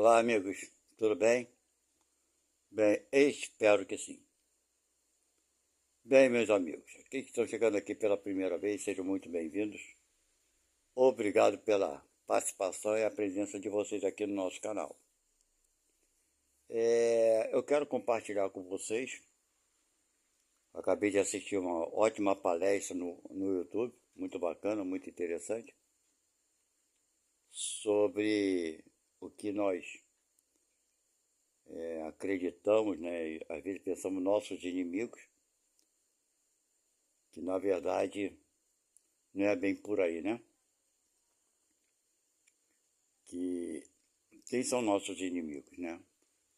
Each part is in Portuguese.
Olá, amigos, tudo bem? Bem, espero que sim. Bem, meus amigos, aqueles que estão chegando aqui pela primeira vez, sejam muito bem-vindos. Obrigado pela participação e a presença de vocês aqui no nosso canal. Eu quero compartilhar com vocês. Acabei de assistir uma ótima palestra no YouTube, muito bacana, muito interessante, sobre o que nós acreditamos, né? E às vezes pensamos nossos inimigos, que na verdade não é bem por aí, né? Que quem são nossos inimigos, né?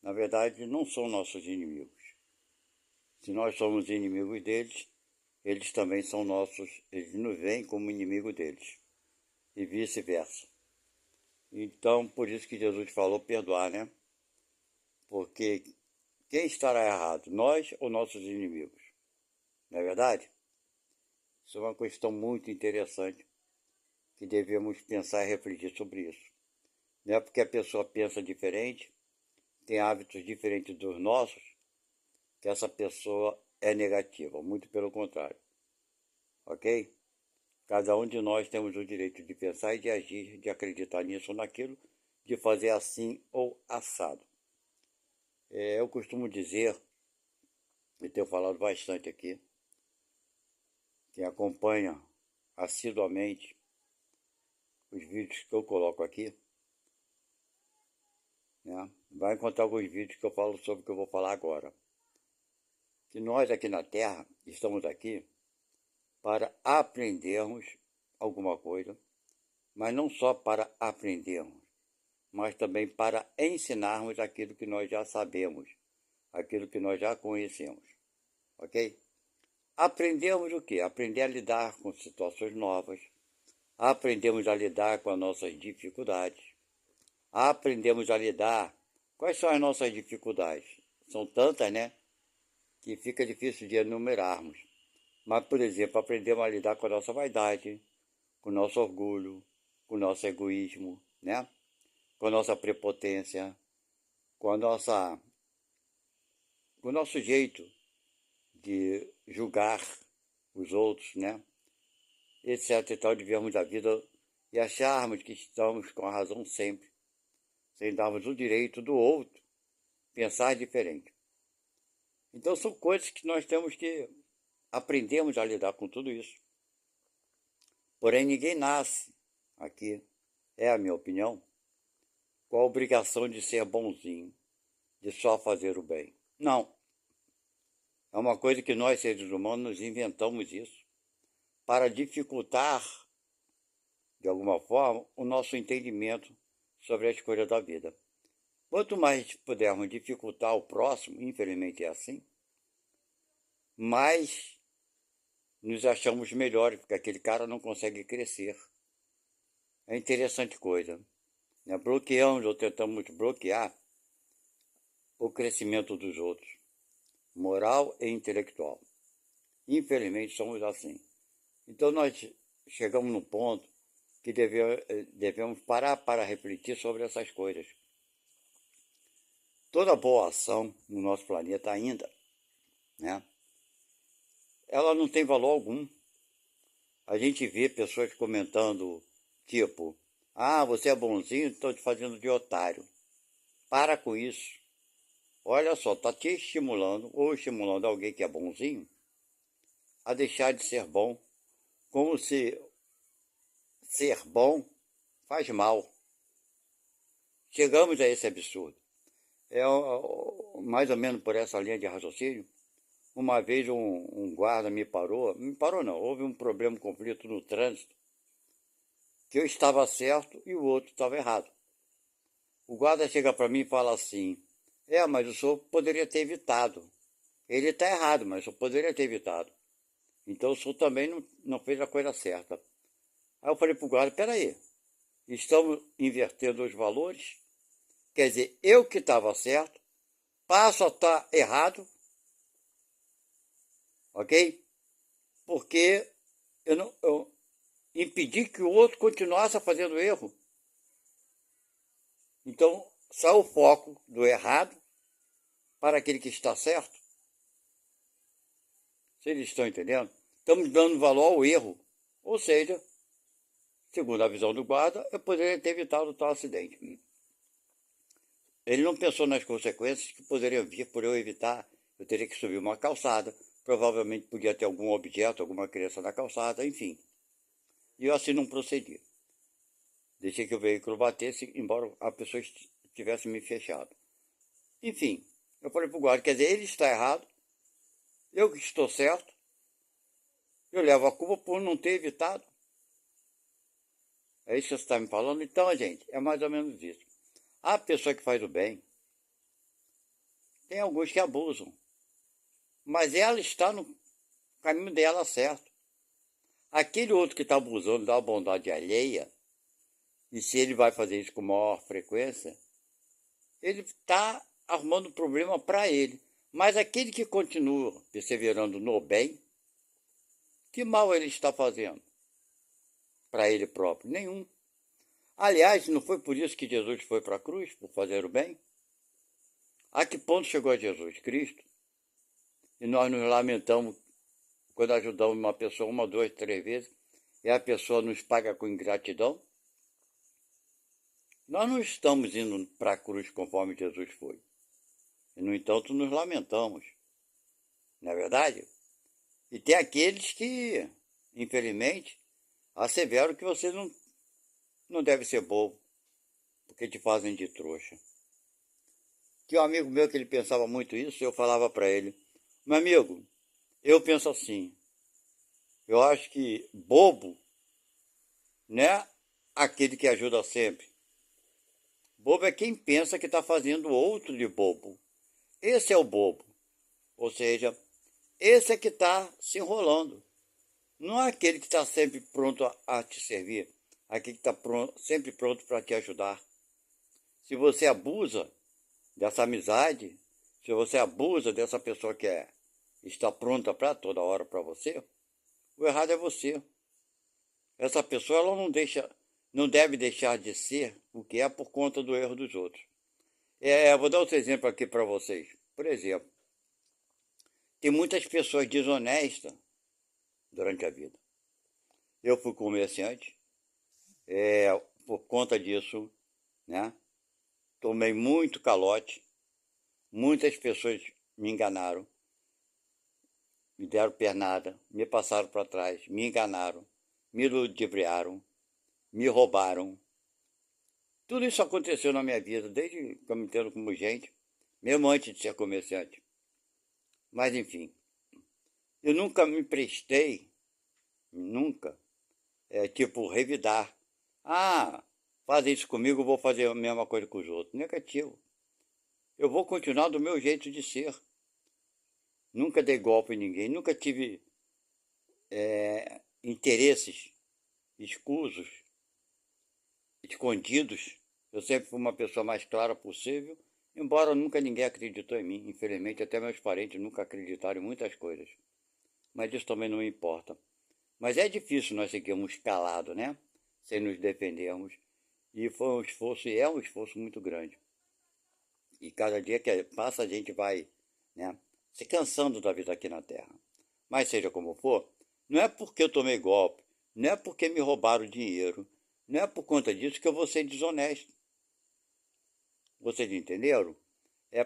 Na verdade, não são nossos inimigos. Se nós somos inimigos deles, eles também são nossos, eles nos veem como inimigo deles, e vice-versa. Então, por isso que Jesus falou perdoar, né? Porque quem estará errado, nós ou nossos inimigos? Não é verdade? Isso é uma questão muito interessante que devemos pensar e refletir sobre isso. Não é porque a pessoa pensa diferente, tem hábitos diferentes dos nossos, que essa pessoa é negativa, muito pelo contrário, ok? Cada um de nós temos o direito de pensar e de agir, de acreditar nisso ou naquilo, de fazer assim ou assado. Eu costumo dizer, e tenho falado bastante aqui, quem acompanha assiduamente os vídeos que eu coloco aqui, né, vai encontrar alguns vídeos que eu falo sobre o que eu vou falar agora. Que nós aqui na Terra estamos aqui para aprendermos alguma coisa, mas não só para aprendermos, mas também para ensinarmos aquilo que nós já sabemos, aquilo que nós já conhecemos, ok? Aprendemos o quê? Aprender a lidar com situações novas, aprendemos a lidar com as nossas dificuldades, aprendemos a lidar. Quais são as nossas dificuldades? São tantas, né? Que fica difícil de enumerarmos. Mas, por exemplo, aprendemos a lidar com a nossa vaidade, com o nosso orgulho, com o nosso egoísmo, né? Com a nossa prepotência, com com o nosso jeito de julgar os outros, né? Etc. E tal, de vermos a vida e acharmos que estamos com a razão sempre, sem darmos o direito do outro pensar diferente. Então são coisas que nós temos que aprendermos a lidar com tudo isso. Porém, ninguém nasce aqui, é a minha opinião, com a obrigação de ser bonzinho, de só fazer o bem. Não. É uma coisa que nós, seres humanos, nos inventamos isso para dificultar, de alguma forma, o nosso entendimento sobre as coisas da vida. Quanto mais pudermos dificultar o próximo, infelizmente é assim, mais nos achamos melhores, porque aquele cara não consegue crescer. É interessante coisa, né? Bloqueamos ou tentamos bloquear o crescimento dos outros, moral e intelectual. Infelizmente somos assim. Então nós chegamos num ponto que devemos parar para refletir sobre essas coisas. Toda boa ação no nosso planeta ainda, né, ela não tem valor algum. A gente vê pessoas comentando, tipo, ah, você é bonzinho, estou te fazendo de otário. Para com isso. Olha só, está te estimulando, ou estimulando alguém que é bonzinho, a deixar de ser bom, como se ser bom faz mal. Chegamos a esse absurdo. Mais ou menos por essa linha de raciocínio. Uma vez um guarda me parou não, houve um problema, um conflito no trânsito, que eu estava certo e o outro estava errado. O guarda chega para mim e fala assim, mas o senhor poderia ter evitado. Ele está errado, mas o senhor poderia ter evitado. Então o senhor também não fez a coisa certa. Aí eu falei para o guarda, peraí, estamos invertendo os valores? Quer dizer, eu que estava certo, passo a estar errado, ok? Porque eu impedi que o outro continuasse fazendo erro. Então, só o foco do errado para aquele que está certo. Vocês estão entendendo? Estamos dando valor ao erro. Ou seja, segundo a visão do guarda, eu poderia ter evitado o tal acidente. Ele não pensou nas consequências que poderiam vir por eu evitar. Eu teria que subir uma calçada, provavelmente podia ter algum objeto, alguma criança na calçada, enfim. E eu assim não procedi. Deixei que o veículo batesse, embora a pessoa tivesse me fechado. Enfim, eu falei para o guarda, quer dizer, ele está errado, eu que estou certo, eu levo a culpa por não ter evitado. É isso que você está me falando? Então, gente, é mais ou menos isso. A pessoa que faz o bem, tem alguns que abusam, mas ela está no caminho dela certo. Aquele outro que está abusando da bondade alheia, e se ele vai fazer isso com maior frequência, ele está arrumando problema para ele. Mas aquele que continua perseverando no bem, que mal ele está fazendo para ele próprio? Nenhum. Aliás, não foi por isso que Jesus foi para a cruz, por fazer o bem? A que ponto chegou Jesus Cristo? E nós nos lamentamos quando ajudamos uma pessoa 1, 2, 3 vezes e a pessoa nos paga com ingratidão? Nós não estamos indo para a cruz conforme Jesus foi. E, no entanto, nos lamentamos. Não é verdade? E tem aqueles que, infelizmente, asseveram que você não deve ser bobo, porque te fazem de trouxa. Tinha um amigo meu que ele pensava muito isso, eu falava para ele, meu amigo, eu penso assim, eu acho que bobo não é aquele que ajuda sempre. Bobo é quem pensa que está fazendo outro de bobo. Esse é o bobo. Ou seja, esse é que está se enrolando. Não é aquele que está sempre pronto a te servir, aquele que está sempre pronto para te ajudar. Se você abusa dessa amizade, se você abusa dessa pessoa que está pronta para toda hora para você, o errado é você. Essa pessoa ela não deve deixar de ser o que é por conta do erro dos outros. Vou dar outro exemplo aqui para vocês. Por exemplo, tem muitas pessoas desonestas durante a vida. Eu fui comerciante, por conta disso, né? Tomei muito calote, muitas pessoas me enganaram, me deram pernada, me passaram para trás, me enganaram, me ludibriaram, me roubaram. Tudo isso aconteceu na minha vida, desde que eu me entendo como gente, mesmo antes de ser comerciante. Mas, enfim, eu nunca me prestei, nunca, tipo, revidar. Ah, faz isso comigo, eu vou fazer a mesma coisa com os outros. Negativo. Eu vou continuar do meu jeito de ser. Nunca dei golpe em ninguém, nunca tive interesses escusos, escondidos. Eu sempre fui uma pessoa mais clara possível, embora nunca ninguém acreditou em mim. Infelizmente, até meus parentes nunca acreditaram em muitas coisas. Mas isso também não me importa. Mas é difícil nós seguirmos calados, né? Sem nos defendermos. E foi um esforço, e é um esforço muito grande. E cada dia que passa, a gente vai, né, se cansando da vida aqui na Terra. Mas seja como for, não é porque eu tomei golpe, não é porque me roubaram dinheiro, não é por conta disso que eu vou ser desonesto. Vocês entenderam?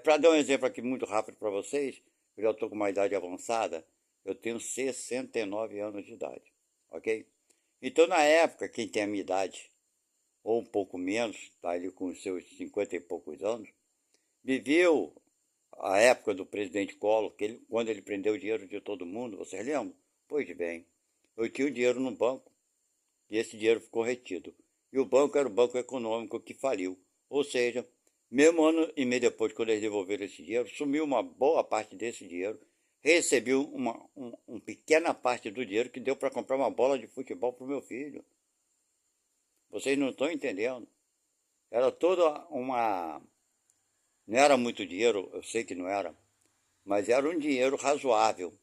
Para dar um exemplo aqui muito rápido para vocês, eu já estou com uma idade avançada, eu tenho 69 anos de idade, ok? Então, na época, quem tem a minha idade, ou um pouco menos, está ali com os seus 50 e poucos anos, viveu a época do presidente Collor, quando ele prendeu o dinheiro de todo mundo, vocês lembram? Pois bem, eu tinha o dinheiro no banco e esse dinheiro ficou retido. E o banco era o Banco Econômico que faliu. Ou seja, mesmo ano e meio depois, quando eles devolveram esse dinheiro, sumiu uma boa parte desse dinheiro, recebi uma pequena parte do dinheiro que deu para comprar uma bola de futebol para o meu filho. Vocês não estão entendendo. Era toda uma... Não era muito dinheiro, eu sei que não era, mas era um dinheiro razoável.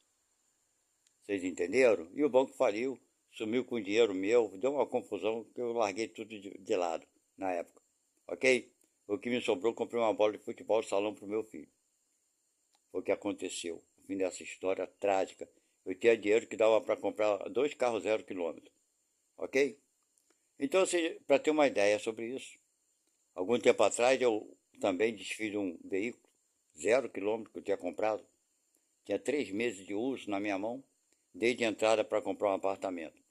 Vocês entenderam? E o banco faliu, sumiu com o dinheiro meu, deu uma confusão que eu larguei tudo de lado na época. Ok? O que me sobrou, eu comprei uma bola de futebol de salão para o meu filho. Foi o que aconteceu. No fim dessa história trágica. Eu tinha dinheiro que dava para comprar 2 carros 0 km. Ok? Então, para ter uma ideia sobre isso, algum tempo atrás eu também desfiz um veículo 0 km que eu tinha comprado. Tinha 3 meses de uso na minha mão, desde a entrada para comprar um apartamento.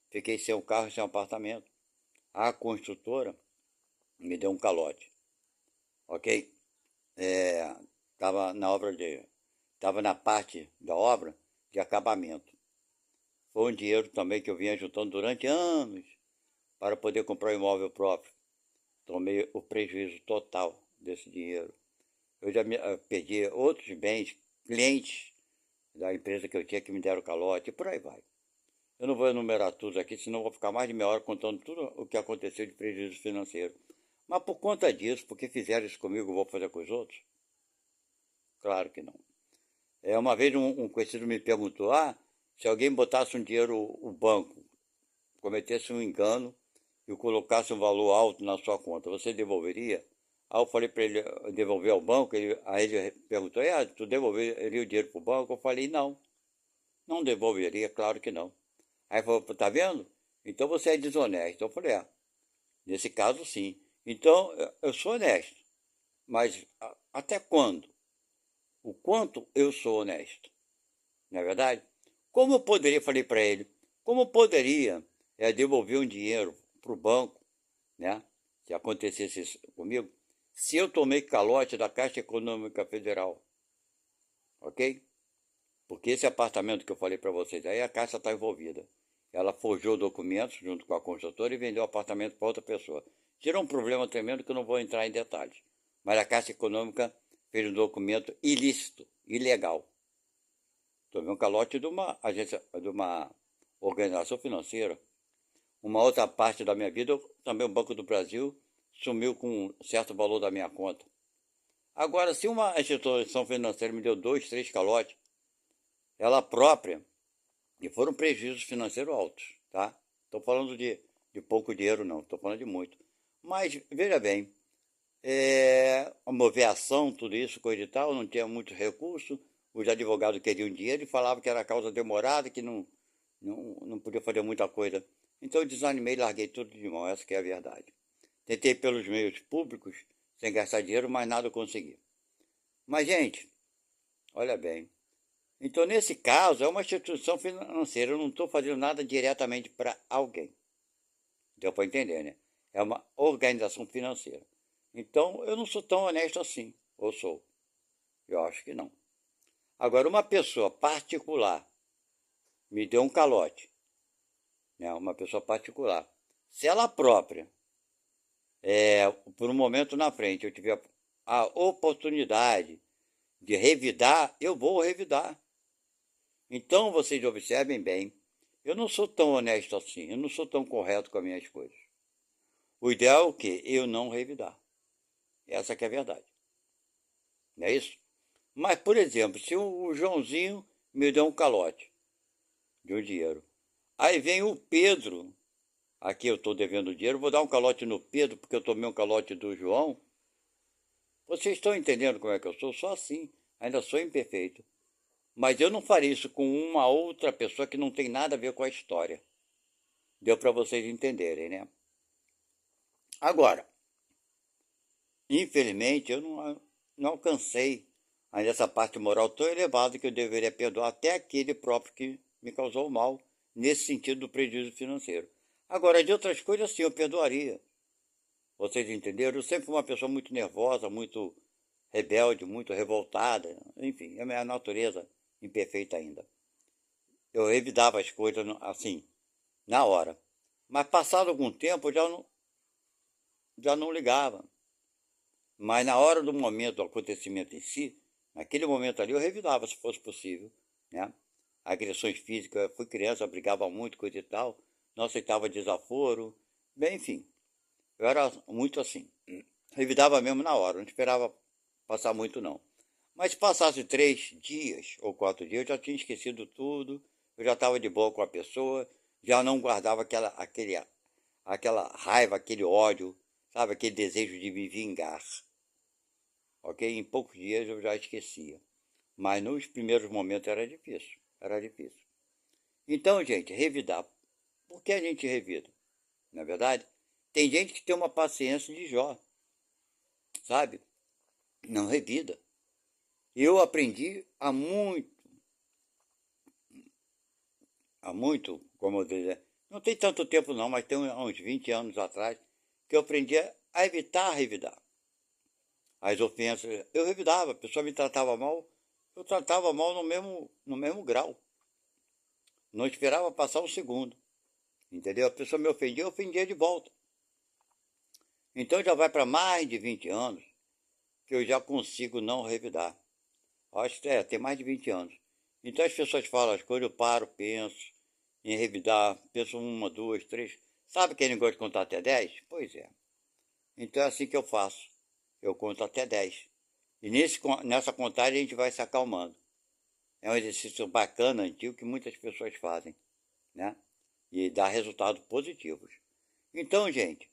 Fiquei sem o carro e sem o apartamento. A construtora me deu um calote. Ok? Estava na obra estava na parte da obra de acabamento. Foi um dinheiro também que eu vinha juntando durante anos para poder comprar um imóvel próprio. Tomei o prejuízo total desse dinheiro. Eu já perdi outros bens, clientes da empresa que eu tinha que me deram calote, e por aí vai. Eu não vou enumerar tudo aqui, senão vou ficar mais de meia hora contando tudo o que aconteceu de prejuízo financeiro. Mas por conta disso, porque fizeram isso comigo, eu vou fazer com os outros? Claro que não. Uma vez um conhecido me perguntou, se alguém botasse um dinheiro, o banco, cometesse um engano e colocasse um valor alto na sua conta, você devolveria? Aí eu falei para ele devolver ao banco, aí ele perguntou, tu devolveria o dinheiro para o banco? Eu falei, não, não devolveria, claro que não. Aí ele falou, tá vendo? Então você é desonesto. Eu falei, nesse caso sim. Então eu sou honesto, mas até quando? O quanto eu sou honesto? Não é verdade? Como eu poderia, falei para ele, como eu poderia devolver um dinheiro para o banco, né? Se acontecesse isso comigo, se eu tomei calote da Caixa Econômica Federal, ok? Porque esse apartamento que eu falei para vocês aí, a Caixa está envolvida. Ela forjou documentos junto com a construtora e vendeu o apartamento para outra pessoa. Gerou um problema tremendo que eu não vou entrar em detalhes. Mas a Caixa Econômica fez um documento ilícito, ilegal. Tomei um calote de uma agência, de uma organização financeira. Uma outra parte da minha vida, também o Banco do Brasil sumiu com um certo valor da minha conta. Agora, se uma instituição financeira me deu 2, 3 calotes, ela própria, e foram prejuízos financeiros altos, tá? Estou falando de pouco dinheiro, não, estou falando de muito. Mas, veja bem, a moveação, tudo isso, coisa e tal, não tinha muito recurso, os advogados queriam dinheiro e falavam que era causa demorada, que não podia fazer muita coisa. Então eu desanimei e larguei tudo de mão, essa que é a verdade. Tentei pelos meios públicos, sem gastar dinheiro, mas nada eu consegui. Mas, gente, olha bem, então nesse caso é uma instituição financeira, eu não estou fazendo nada diretamente para alguém. Deu para entender, né? É uma organização financeira. Então eu não sou tão honesto assim, ou sou? Eu acho que não. Agora, uma pessoa particular me deu um calote, né? Uma pessoa particular. Se ela própria, por um momento na frente, eu tiver a oportunidade de revidar, eu vou revidar. Então, vocês observem bem, eu não sou tão honesto assim, eu não sou tão correto com as minhas coisas. O ideal é o quê? Eu não revidar. Essa que é a verdade. Não é isso? Mas, por exemplo, se o Joãozinho me deu um calote de um dinheiro, aí vem o Pedro, aqui eu estou devendo dinheiro, vou dar um calote no Pedro porque eu tomei um calote do João. Vocês estão entendendo como é que eu sou? Sou assim, ainda sou imperfeito. Mas eu não faria isso com uma outra pessoa que não tem nada a ver com a história. Deu para vocês entenderem, né? Agora, infelizmente, eu não alcancei ainda essa parte moral tão elevada que eu deveria perdoar até aquele próprio que me causou mal, nesse sentido do prejuízo financeiro. Agora, de outras coisas, sim, eu perdoaria. Vocês entenderam? Eu sempre fui uma pessoa muito nervosa, muito rebelde, muito revoltada. Enfim, é a minha natureza imperfeita ainda. Eu evitava as coisas assim, na hora. Mas passado algum tempo, eu já não ligava. Mas na hora do momento, do acontecimento em si, naquele momento ali eu revidava se fosse possível, né? Agressões físicas, eu fui criança, eu brigava muito, coisa e tal, não aceitava desaforo, bem, enfim, eu era muito assim, revidava mesmo na hora, não esperava passar muito não. Mas se passasse 3 dias ou 4 dias, eu já tinha esquecido tudo, eu já estava de boa com a pessoa, já não guardava aquela raiva, aquele ódio, sabe, aquele desejo de me vingar, ok? Em poucos dias eu já esquecia, mas nos primeiros momentos era difícil, era difícil. Então, gente, revidar. Por que a gente revida? Na verdade, tem gente que tem uma paciência de Jó, sabe? Não revida. Eu aprendi há muito, como eu dizer, não tem tanto tempo não, mas tem uns 20 anos atrás, que eu aprendi a evitar revidar. As ofensas, eu revidava, a pessoa me tratava mal, eu tratava mal no mesmo grau. Não esperava passar um segundo, entendeu? A pessoa me ofendia, eu ofendia de volta. Então já vai para mais de 20 anos que eu já consigo não revidar. Acho que tem mais de 20 anos. Então as pessoas falam as coisas, eu paro, penso em revidar, penso uma, duas, três. Sabe quem não gosta de contar até 10? Pois é. Então é assim que eu faço. Eu conto até 10. E nessa contagem a gente vai se acalmando. É um exercício bacana, antigo, que muitas pessoas fazem, né? E dá resultados positivos. Então, gente,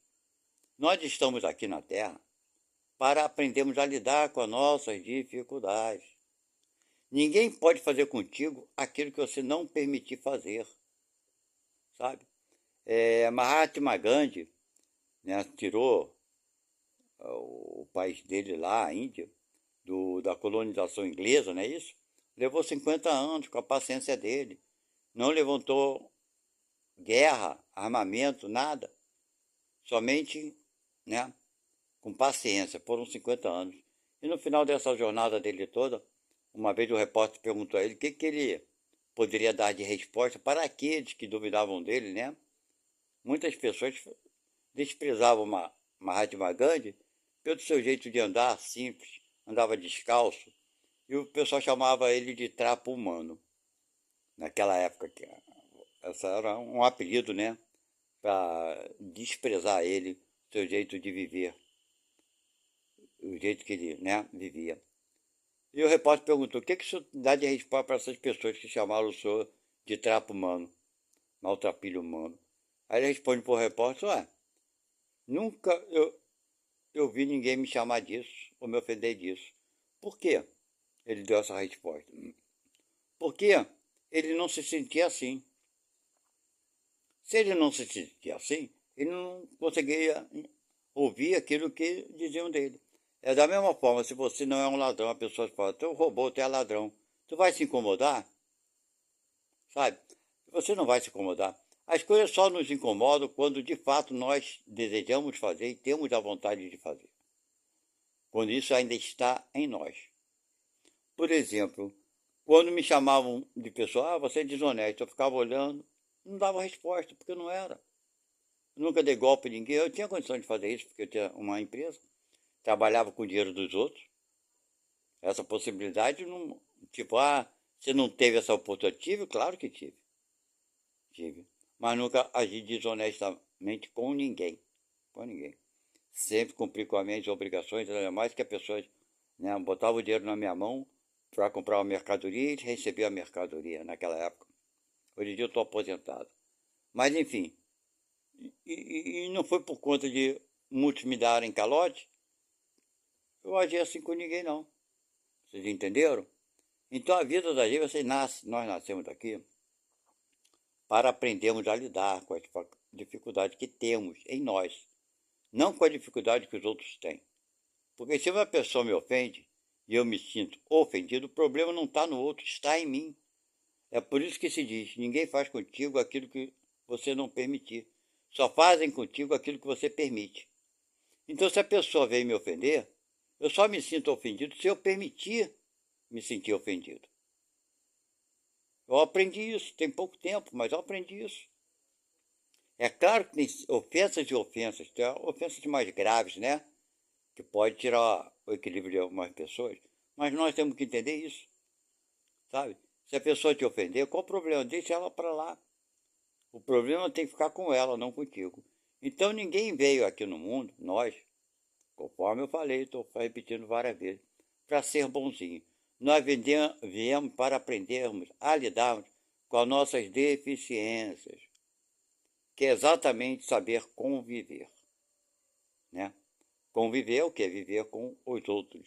nós estamos aqui na Terra para aprendermos a lidar com as nossas dificuldades. Ninguém pode fazer contigo aquilo que você não permitir fazer, sabe? Mahatma Gandhi, né, tirou o país dele lá, a Índia, da colonização inglesa, não é isso? Levou 50 anos com a paciência dele. Não levantou guerra, armamento, nada. Somente, né, com paciência. Foram 50 anos. E no final dessa jornada dele toda, uma vez o repórter perguntou a ele o que ele poderia dar de resposta para aqueles que duvidavam dele, né? Muitas pessoas desprezavam Mahatma Gandhi pelo seu jeito de andar simples, andava descalço, e o pessoal chamava ele de trapo humano. Naquela época, essa era um apelido, né? Para desprezar ele, seu jeito de viver, o jeito que ele, né, vivia. E o repórter perguntou: o que o senhor dá de resposta para essas pessoas que chamaram o senhor de trapo humano, maltrapilho humano? Aí ele responde para o repórter: ué, nunca eu vi ninguém me chamar disso ou me ofender disso. Por quê? Ele deu essa resposta. Porque ele não se sentia assim. Se ele não se sentia assim, ele não conseguia ouvir aquilo que diziam dele. É da mesma forma, se você não é um ladrão, a pessoa fala: tu roubou, tu é ladrão. Tu vai se incomodar? Sabe? Você não vai se incomodar. As coisas só nos incomodam quando de fato nós desejamos fazer e temos a vontade de fazer. Quando isso ainda está em nós. Por exemplo, quando me chamavam de pessoa: você é desonesto, eu ficava olhando, não dava resposta, porque eu não era. Eu nunca dei golpe em ninguém, eu tinha condição de fazer isso, porque eu tinha uma empresa, trabalhava com o dinheiro dos outros. Essa possibilidade, não, tipo, você não teve essa oportunidade? Tive, claro que tive. Tive. Mas nunca agi desonestamente com ninguém. Com ninguém. Sempre cumpri com as minhas obrigações, ainda mais que a pessoa, né, botava o dinheiro na minha mão para comprar uma mercadoria e recebia a mercadoria naquela época. Hoje em dia eu estou aposentado. Mas enfim, e não foi por conta de muitos me darem calote, eu agi assim com ninguém não. Vocês entenderam? Então a vida da gente, nós nascemos aqui para aprendermos a lidar com as dificuldades que temos em nós, não com a dificuldade que os outros têm. Porque se uma pessoa me ofende e eu me sinto ofendido, o problema não está no outro, está em mim. É por isso que se diz: ninguém faz contigo aquilo que você não permitir. Só fazem contigo aquilo que você permite. Então, se a pessoa vem me ofender, eu só me sinto ofendido se eu permitir me sentir ofendido. Eu aprendi isso, tem pouco tempo, mas eu aprendi isso. É claro que tem ofensas e ofensas, tem ofensas mais graves, né? Que pode tirar o equilíbrio de algumas pessoas, mas nós temos que entender isso, sabe? Se a pessoa te ofender, qual o problema? Deixa ela para lá. O problema tem que ficar com ela, não contigo. Então ninguém veio aqui no mundo, nós, conforme eu falei, estou repetindo várias vezes, para ser bonzinho. Nós viemos para aprendermos a lidarmos com as nossas deficiências, que é exatamente saber conviver. né? Conviver é o quê? Viver com os outros,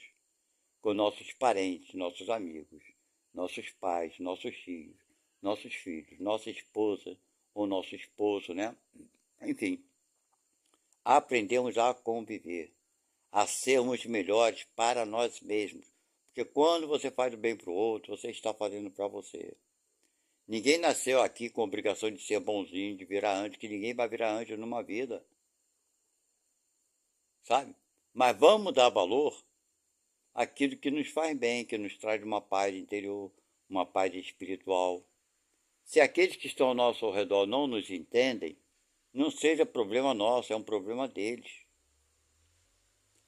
com nossos parentes, nossos amigos, nossos pais, nossos filhos, nossa esposa ou nosso esposo, né? Enfim, aprendemos a conviver, a sermos melhores para nós mesmos. Porque quando você faz o bem para o outro, você está fazendo para você. Ninguém nasceu aqui com a obrigação de ser bonzinho, de virar anjo, que ninguém vai virar anjo numa vida, sabe? Mas vamos dar valor àquilo que nos faz bem, que nos traz uma paz interior, uma paz espiritual. Se aqueles que estão ao nosso redor não nos entendem, não seja problema nosso, é um problema deles.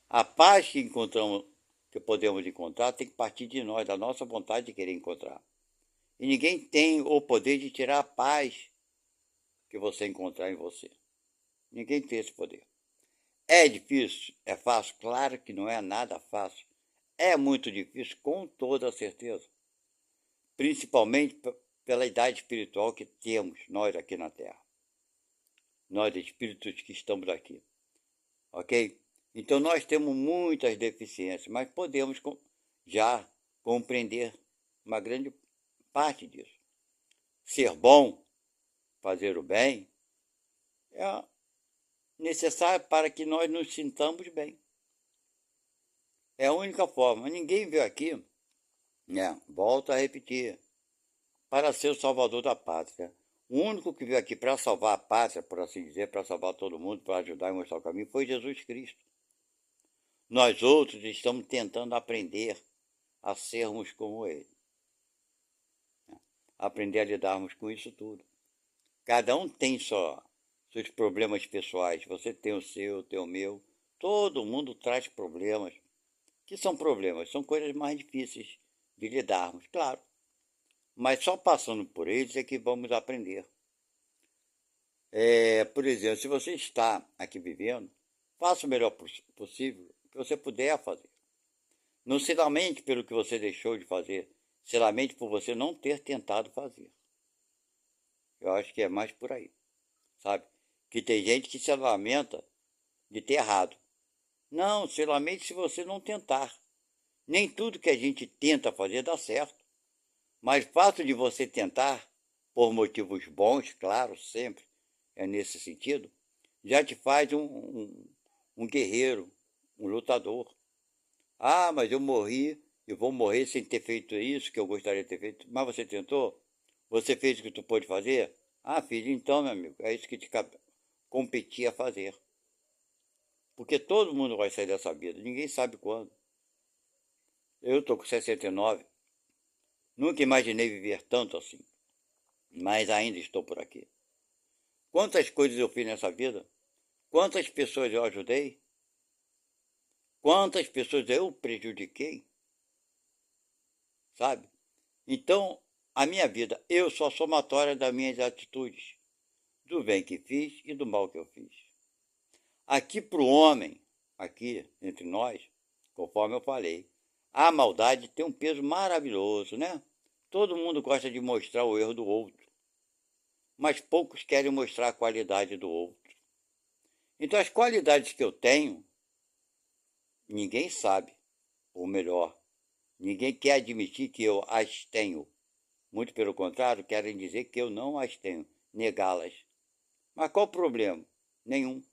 A paz que encontramos, que podemos encontrar, tem que partir de nós, da nossa vontade de querer encontrar. E ninguém tem o poder de tirar a paz que você encontrar em você. Ninguém tem esse poder. É difícil? É fácil? Claro que não é nada fácil. É muito difícil, com toda certeza. Principalmente pela idade espiritual que temos nós aqui na Terra. Nós espíritos que estamos aqui. Ok? Então nós temos muitas deficiências, mas podemos já compreender uma grande parte disso. Ser bom, fazer o bem, é necessário para que nós nos sintamos bem. É a única forma. Ninguém veio aqui, né? Volto a repetir, para ser o salvador da pátria. O único que veio aqui para salvar a pátria, por assim dizer, para salvar todo mundo, para ajudar e mostrar o caminho, foi Jesus Cristo. Nós outros estamos tentando aprender a sermos como Ele. Aprender a lidarmos com isso tudo. Cada um tem seus problemas pessoais. Você tem o seu, tem o meu. Todo mundo traz problemas. Que são problemas? São coisas mais difíceis de lidarmos, claro. Mas só passando por eles é que vamos aprender. Por exemplo, se você está aqui vivendo, faça o melhor possível que você puder fazer. Não se lamente pelo que você deixou de fazer, se lamente por você não ter tentado fazer. Eu acho que é mais por aí, sabe? Que tem gente que se lamenta de ter errado. Não, se lamente se você não tentar. Nem tudo que a gente tenta fazer dá certo. Mas o fato de você tentar, por motivos bons, claro, sempre é nesse sentido, já te faz um guerreiro, um lutador. Ah, mas eu morri, eu vou morrer sem ter feito isso que eu gostaria de ter feito. Mas você tentou? Você fez o que tu pôde fazer? Ah, fiz então, meu amigo, é isso que te competia a fazer. Porque todo mundo vai sair dessa vida, ninguém sabe quando. Eu estou com 69, nunca imaginei viver tanto assim, mas ainda estou por aqui. Quantas coisas eu fiz nessa vida? Quantas pessoas eu ajudei? Quantas pessoas eu prejudiquei? Sabe? Então, a minha vida, eu sou a somatória das minhas atitudes, do bem que fiz e do mal que eu fiz. Aqui para o homem, aqui entre nós, conforme eu falei, a maldade tem um peso maravilhoso, né? Todo mundo gosta de mostrar o erro do outro, mas poucos querem mostrar a qualidade do outro. Então, as qualidades que eu tenho, ninguém sabe, ou melhor, ninguém quer admitir que eu as tenho. Muito pelo contrário, querem dizer que eu não as tenho, negá-las. Mas qual o problema? Nenhum.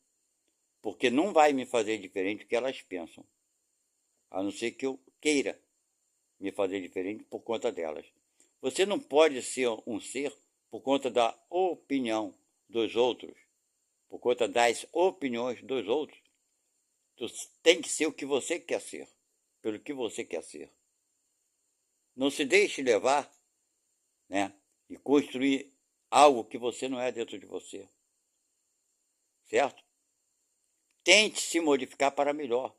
Porque não vai me fazer diferente do que elas pensam. A não ser que eu queira me fazer diferente por conta delas. Você não pode ser um ser por conta da opinião dos outros, por conta das opiniões dos outros. Tu tem que ser o que você quer ser, pelo que você quer ser. Não se deixe levar, né, e construir algo que você não é dentro de você. Certo? Tente se modificar para melhor.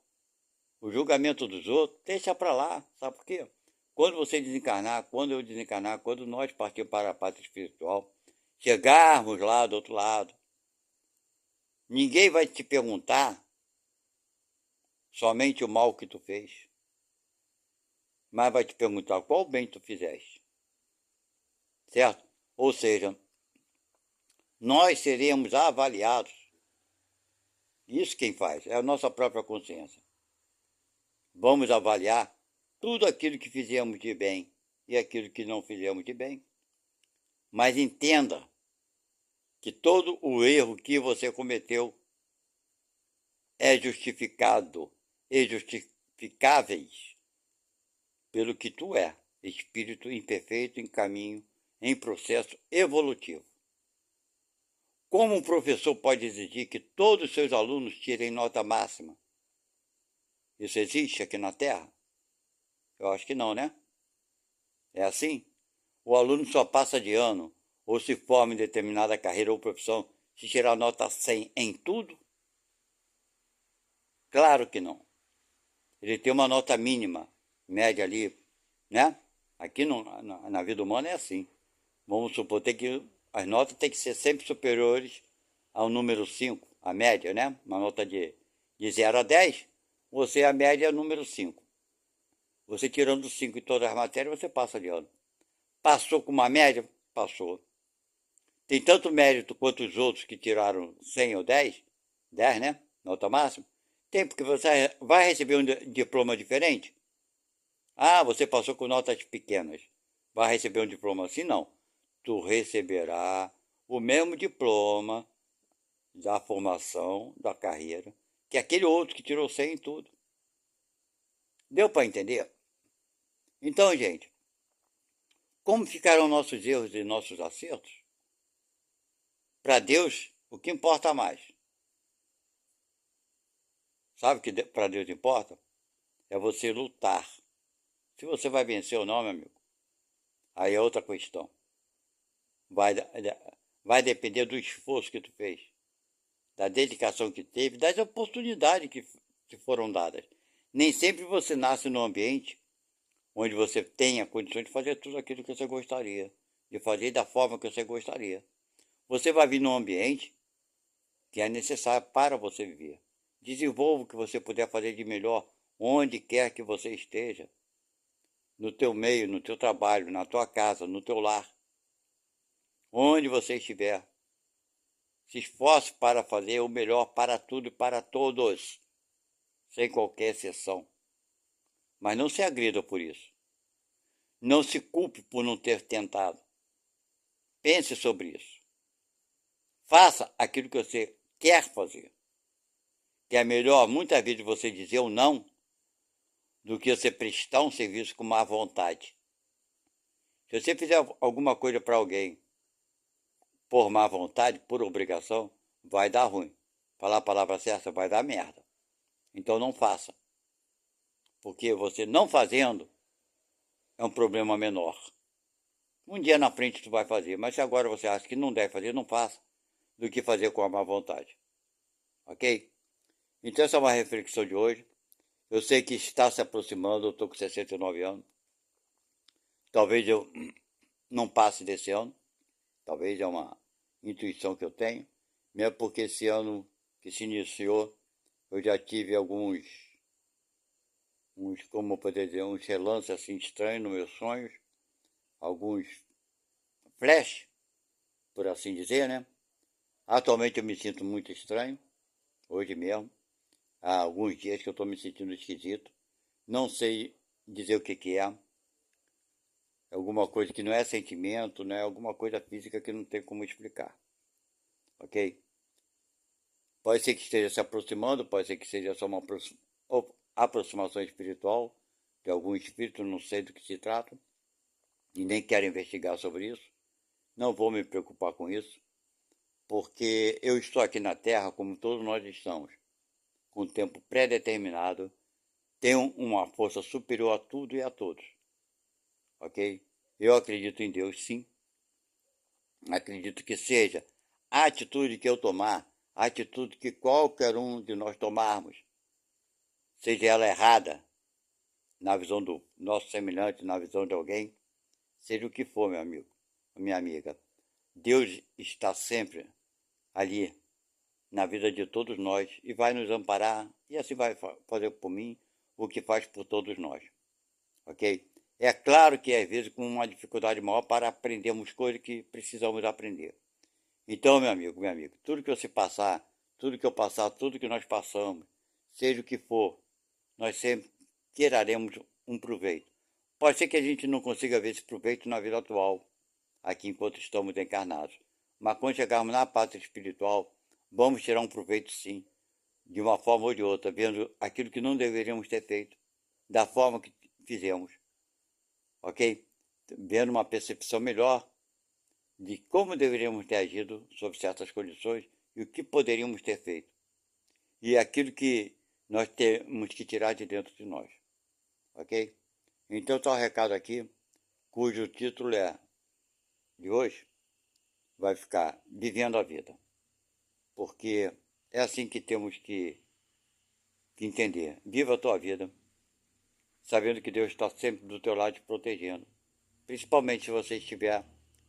O julgamento dos outros, deixa para lá. Sabe por quê? Quando você desencarnar, quando eu desencarnar, quando nós partirmos para a pátria espiritual, chegarmos lá do outro lado, ninguém vai te perguntar somente o mal que tu fez, mas vai te perguntar qual bem tu fizeste. Certo? Ou seja, nós seremos avaliados Isso quem faz, é a nossa própria consciência. Vamos avaliar tudo aquilo que fizemos de bem e aquilo que não fizemos de bem. Mas entenda que todo o erro que você cometeu é justificado e justificáveis pelo que tu é, espírito imperfeito em caminho, em processo evolutivo. Como um professor pode exigir que todos os seus alunos tirem nota máxima? Isso existe aqui na Terra? Eu acho que não, né? É assim? O aluno só passa de ano ou se forma em determinada carreira ou profissão se tirar nota 100 em tudo? Claro que não. Ele tem uma nota mínima, média ali, né? Aqui na vida humana é assim. Vamos supor que as notas têm que ser sempre superiores ao número 5, a média, né? Uma nota de 0 a 10, a média é número 5. Você tirando 5 em todas as matérias, você passa de ano. Passou com uma média? Passou. Tem tanto mérito quanto os outros que tiraram 100 ou 10, 10, né? Nota máxima. Tem, porque você vai receber um diploma diferente. Ah, você passou com notas pequenas. Vai receber um diploma assim? Não. Tu receberá o mesmo diploma da formação, da carreira, que aquele outro que tirou 100 em tudo. Deu para entender? Então, gente, como ficaram nossos erros e nossos acertos? Para Deus, o que importa mais? Sabe o que para Deus importa? É você lutar. Se você vai vencer ou não, meu amigo, aí é outra questão. Vai depender do esforço que tu fez, da dedicação que teve, das oportunidades que foram dadas. Nem sempre você nasce num ambiente onde você tenha condições de fazer tudo aquilo que você gostaria, de fazer da forma que você gostaria. Você vai vir num ambiente que é necessário para você viver. Desenvolva o que você puder fazer de melhor, onde quer que você esteja, no teu meio, no teu trabalho, na tua casa, no teu lar, onde você estiver. Se esforce para fazer o melhor para tudo e para todos, sem qualquer exceção. Mas não se agrida por isso. Não se culpe por não ter tentado. Pense sobre isso. Faça aquilo que você quer fazer. Que é melhor, muitas vezes, você dizer o não do que você prestar um serviço com má vontade. Se você fizer alguma coisa para alguém por má vontade, por obrigação, vai dar ruim. Falar a palavra certa, vai dar merda. Então não faça. Porque você não fazendo é um problema menor. Um dia na frente tu vai fazer, mas se agora você acha que não deve fazer, não faça, do que fazer com a má vontade. Ok? Então essa é uma reflexão de hoje. Eu sei que está se aproximando, eu estou com 69 anos. Talvez eu não passe desse ano. Talvez é uma intuição que eu tenho. Mesmo porque esse ano que se iniciou, eu já tive como eu poderia dizer, uns relances assim estranhos nos meus sonhos. Alguns flash, por assim dizer, né? Atualmente eu me sinto muito estranho, hoje mesmo. Há alguns dias que eu estou me sentindo esquisito. Não sei dizer o que é. É alguma coisa que não é sentimento, né? Alguma coisa física que não tem como explicar. Ok? Pode ser que esteja se aproximando, pode ser que seja só uma aproximação espiritual de algum espírito, não sei do que se trata. E nem quero investigar sobre isso. Não vou me preocupar com isso. Porque eu estou aqui na Terra, como todos nós estamos, com um tempo pré-determinado, tenho uma força superior a tudo e a todos. Ok? Eu acredito em Deus, sim. Acredito que seja a atitude que eu tomar, a atitude que qualquer um de nós tomarmos, seja ela errada, na visão do nosso semelhante, na visão de alguém, seja o que for, meu amigo, minha amiga. Deus está sempre ali na vida de todos nós e vai nos amparar e assim vai fazer por mim o que faz por todos nós. Ok? É claro que às vezes com uma dificuldade maior para aprendermos coisas que precisamos aprender. Então, meu amigo, tudo que você passar, tudo que eu passar, tudo que nós passamos, seja o que for, nós sempre tiraremos um proveito. Pode ser que a gente não consiga ver esse proveito na vida atual, aqui enquanto estamos encarnados. Mas quando chegarmos na pátria espiritual, vamos tirar um proveito sim, de uma forma ou de outra, vendo aquilo que não deveríamos ter feito, da forma que fizemos, ok? Vendo uma percepção melhor de como deveríamos ter agido sob certas condições e o que poderíamos ter feito. E aquilo que nós temos que tirar de dentro de nós, ok? Então está o recado aqui, cujo título de hoje vai ficar Vivendo a Vida. Porque é assim que temos que entender. Viva a tua vida, sabendo que Deus está sempre do teu lado te protegendo. Principalmente se você estiver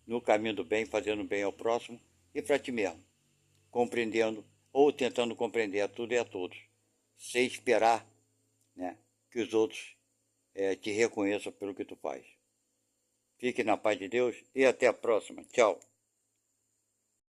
no caminho do bem, fazendo bem ao próximo e para ti mesmo. Compreendendo ou tentando compreender a tudo e a todos. Sem esperar, né, que os outros te reconheçam pelo que tu faz. Fique na paz de Deus e até a próxima. Tchau.